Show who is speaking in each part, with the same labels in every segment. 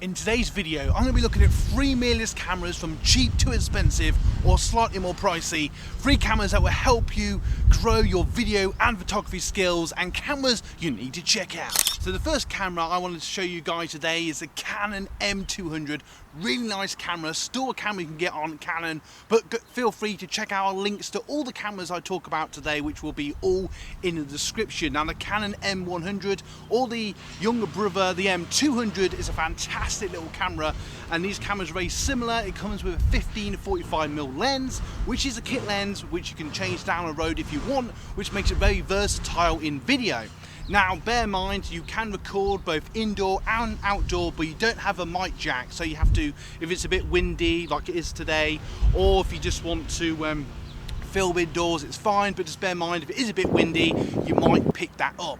Speaker 1: In today's video, I'm going to be looking at 3 mirrorless cameras from cheap to expensive or slightly more pricey. 3 cameras that will help you grow your video and photography skills, and cameras you need to check out. So the first camera I wanted to show you guys today is the Canon M200. Really nice camera, still a camera you can get on Canon, but feel free to check out our links to all the cameras I talk about today, which will be all in the description. Now the Canon M100 or the younger brother, the M200, is a fantastic little camera, and these cameras are very similar. It comes with a 15 to 45mm lens, which is a kit lens which you can change down the road if you want, which makes it very versatile in video. Now bear in mind, you can record both indoor and outdoor, but you don't have a mic jack, so you have to, if it's a bit windy like it is today, or if you just want to film indoors, it's fine, but just bear in mind if it is a bit windy you might pick that up,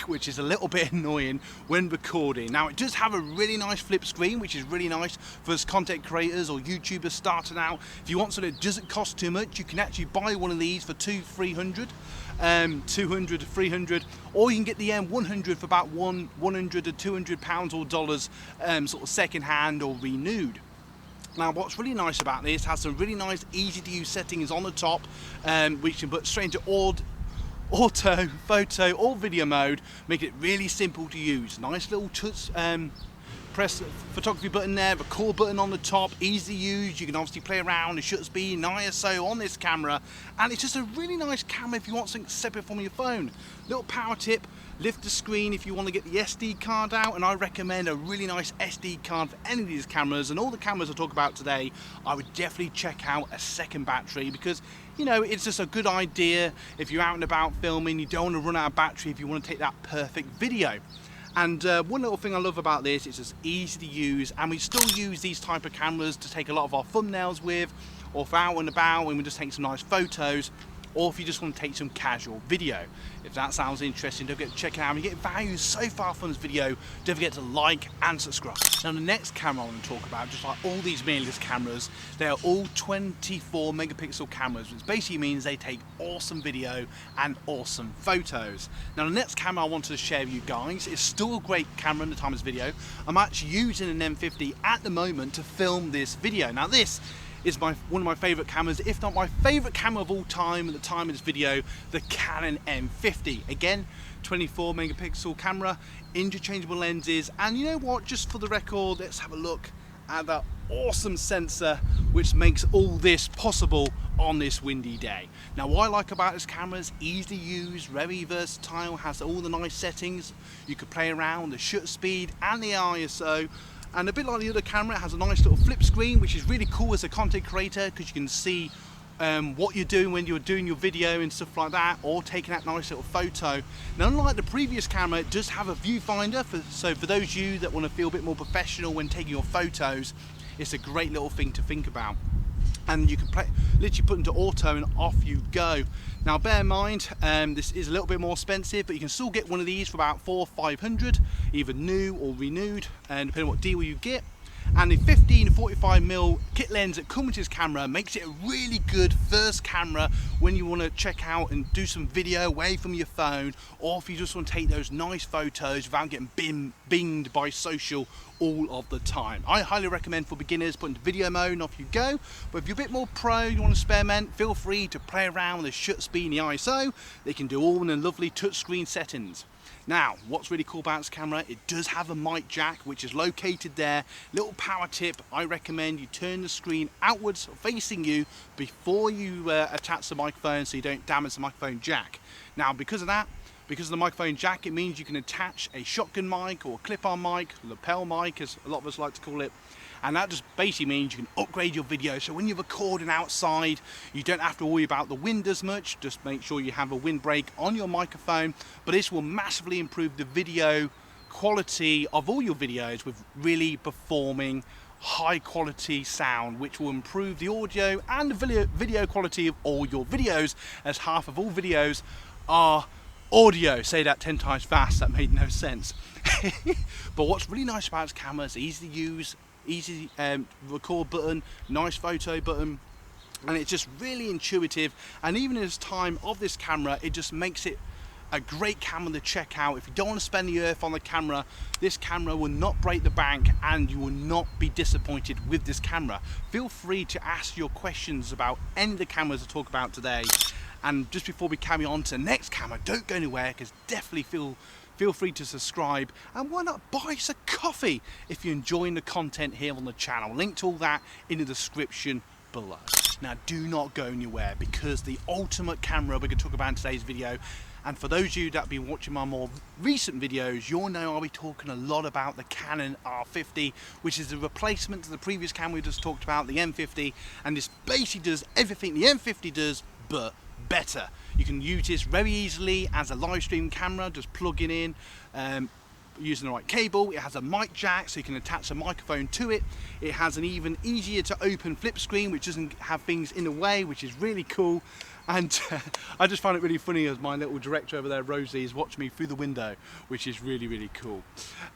Speaker 1: which is a little bit annoying when recording. Now it does have a really nice flip screen, which is really nice for us content creators or YouTubers starting out. If you want something that doesn't cost too much, you can actually buy one of these for $200 to $300, or you can get the M100 for about $100 to $200 or dollars, sort of second hand or renewed. Now what's really nice about this, it has some really nice easy to use settings on the top, which you can put straight into auto, photo or video mode, make it really simple to use. Nice little touch, press the photography button there, record button on the top, easy to use. You can obviously play around the shutter speed and ISO on this camera, and it's just a really nice camera if you want something separate from your phone. Little power tip, lift the screen if you want to get the SD card out, and I recommend a really nice SD card for any of these cameras. And all the cameras I talk about today, I would definitely check out a second battery, because you know, it's just a good idea if you're out and about filming, you don't want to run out of battery if you want to take that perfect video. And one little thing I love about this, it's just easy to use, and we still use these type of cameras to take a lot of our thumbnails with, or for out and about when we just take some nice photos, or if you just want to take some casual video. If that sounds interesting, don't forget to check it out. If you get value so far from this video, don't forget to like and subscribe. Now the next camera I want to talk about, just like all these mirrorless cameras, they are all 24 megapixel cameras, which basically means they take awesome video and awesome photos. Now the next camera I wanted to share with you guys is still a great camera in the time of this video. I'm actually using an M50 at the moment to film this video. Now this is one of my favourite cameras, if not my favourite camera of all time at the time of this video, the Canon M50. Again, 24 megapixel camera, interchangeable lenses, and you know what, just for the record, let's have a look at that awesome sensor which makes all this possible on this windy day. Now what I like about this camera is easy to use, very versatile, has all the nice settings. You could play around the shutter speed and the ISO. And a bit like the other camera, it has a nice little flip screen, which is really cool as a content creator, because you can see what you're doing when you're doing your video and stuff like that, or taking that nice little photo. Now unlike the previous camera, it does have a viewfinder, so for those of you that want to feel a bit more professional when taking your photos, it's a great little thing to think about. And you can literally put into auto and off you go. Now bear in mind, this is a little bit more expensive, but you can still get one of these for about $400 or $500, either new or renewed, and depending on what deal you get. And the 15 to 45mm kit lens that comes with this camera makes it a really good first camera when you want to check out and do some video away from your phone, or if you just want to take those nice photos without getting binged by social all of the time. I highly recommend for beginners, put into video mode and off you go. But if you're a bit more pro, you want to experiment, feel free to play around with the shutter speed and the ISO. They can do all in the lovely touchscreen settings. Now, what's really cool about this camera, it does have a mic jack, which is located there. Little power tip, I recommend you turn the screen outwards facing you before you attach the microphone, so you don't damage the microphone jack. Now, because of the microphone jack, it means you can attach a shotgun mic or a clip-on mic, lapel mic as a lot of us like to call it, and that just basically means you can upgrade your video, so when you're recording outside you don't have to worry about the wind as much. Just make sure you have a windbreak on your microphone, but this will massively improve the video quality of all your videos with really performing high quality sound, which will improve the audio and the video quality of all your videos, as half of all videos are audio. Say that 10 times fast, that made no sense. But what's really nice about this camera is easy to use, easy record button, nice photo button, and it's just really intuitive. And even in this time of this camera, it just makes it a great camera to check out. If you don't want to spend the earth on the camera, this camera will not break the bank and you will not be disappointed with this camera. Feel free to ask your questions about any of the cameras I talk about today. And just before we carry on to the next camera, don't go anywhere, because definitely feel free to subscribe, and why not buy us a coffee if you're enjoying the content here on the channel. Link to all that in the description below. Now do not go anywhere, because the ultimate camera we're going to talk about in today's video, and for those of you that have been watching my more recent videos, you'll know I'll be talking a lot about the Canon R50, which is a replacement to the previous camera we just talked about, the M50, and this basically does everything the M50 does, but better. You can use this very easily as a live stream camera, just plugging in using the right cable. It has a mic jack, so you can attach a microphone to it. It has an even easier to open flip screen, which doesn't have things in the way, which is really cool. And I just find it really funny as my little director over there, Rosie, is watching me through the window, which is really, really cool.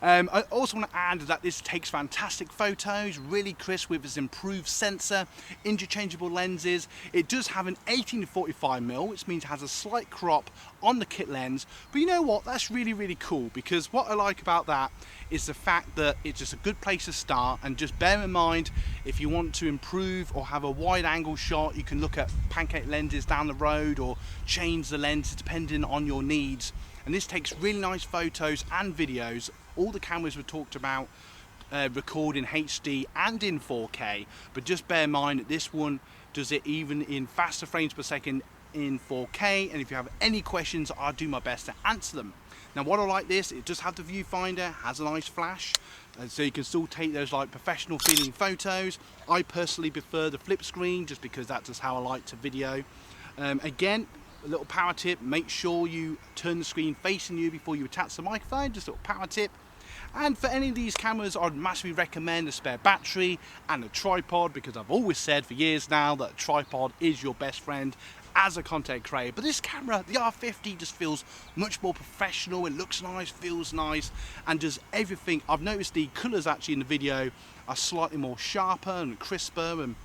Speaker 1: I also want to add that this takes fantastic photos, really crisp with its improved sensor, interchangeable lenses. It does have an 18-45mm, which means it has a slight crop on the kit lens. But you know what? That's really, really cool, because what I like about that is the fact that it's just a good place to start. And just bear in mind, if you want to improve or have a wide angle shot, you can look at pancake lenses down the road or change the lenses depending on your needs. And this takes really nice photos and videos. All the cameras we talked about record in HD and in 4K, but just bear in mind that this one does it even in faster frames per second in 4K. And if you have any questions, I'll do my best to answer them. Now what I like this, it does have the viewfinder, has a nice flash, so you can still take those like professional feeling photos. I personally prefer the flip screen, just because that's just how I like to video. Again, a little power tip, make sure you turn the screen facing you before you attach the microphone, just a little power tip. And for any of these cameras, I'd massively recommend a spare battery and a tripod, because I've always said for years now that a tripod is your best friend as a content creator. But this camera, the R50, just feels much more professional. It looks nice, feels nice, and does everything. I've noticed the colours actually in the video are slightly more sharper and crisper, and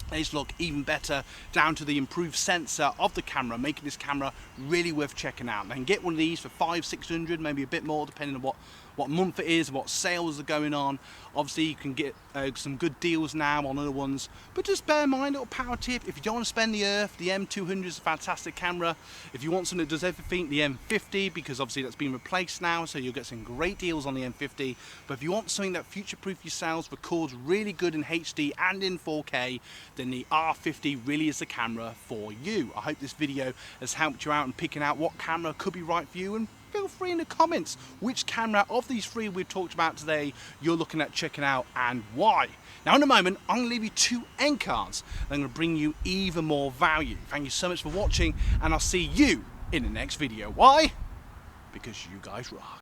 Speaker 1: they just look even better, down to the improved sensor of the camera, making this camera really worth checking out. They can get one of these for $500-600, maybe a bit more depending on what month it is, what sales are going on. Obviously you can get some good deals now on other ones, but just bear in mind, a little power tip, if you don't want to spend the earth, the M200 is a fantastic camera. If you want something that does everything, the M50, because obviously that's been replaced now, so you'll get some great deals on the M50. But if you want something that future-proof yourselves, records really good in HD and in 4K, then the R50 really is the camera for you. I hope this video has helped you out in picking out what camera could be right for you, and feel free in the comments which camera of these three we've talked about today you're looking at checking out and why. Now in a moment, I'm going to leave you 2 end cards that are going to bring you even more value. Thank you so much for watching, and I'll see you in the next video. Why? Because you guys rock.